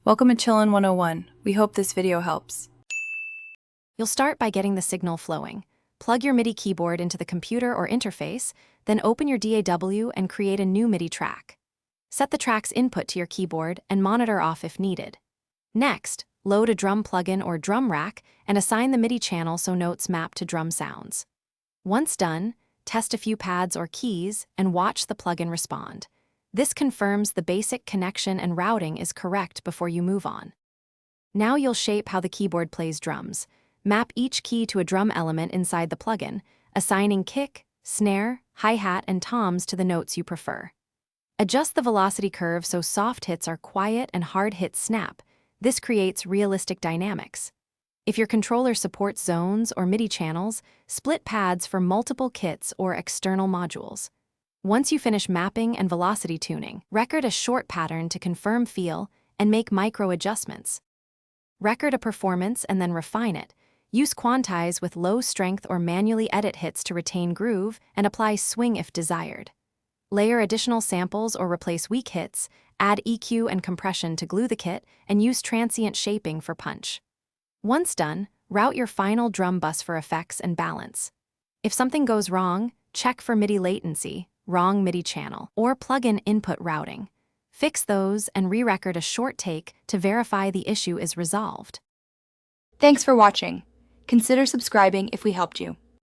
Welcome to Chillin' 101. We hope this video helps. You'll start by getting the signal flowing. Plug your Midi keyboard into the computer or interface, then open your DAW and create a new Midi track. Set the track's input to your keyboard and monitor off if needed. Next, load a drum plugin or drum rack and assign the Midi channel so notes map to drum sounds. Once done, test a few pads or keys and watch the plugin respond. This confirms the basic connection and routing is correct before you move on. Now you'll shape how the keyboard plays drums. Map each key to a drum element inside the plugin, assigning kick, snare, hi-hat, and toms to the notes you prefer. Adjust the velocity curve so soft hits are quiet and hard hits snap. This creates realistic dynamics. If your controller supports zones or Midi channels, split pads for multiple kits or external modules. Once you finish mapping and velocity tuning, record a short pattern to confirm feel and make micro adjustments. Record a performance and then refine it. Use quantize with low strength or manually edit hits to retain groove and apply swing if desired. Layer additional samples or replace weak hits, add EQ and compression to glue the kit, and use transient shaping for punch. Once done, route your final drum bus for effects and balance. If something goes wrong, check for Midi latency, wrong Midi channel, or plugin input routing. Fix those and re-record a short take to verify the issue is resolved. Thanks for watching. Consider subscribing if we helped you.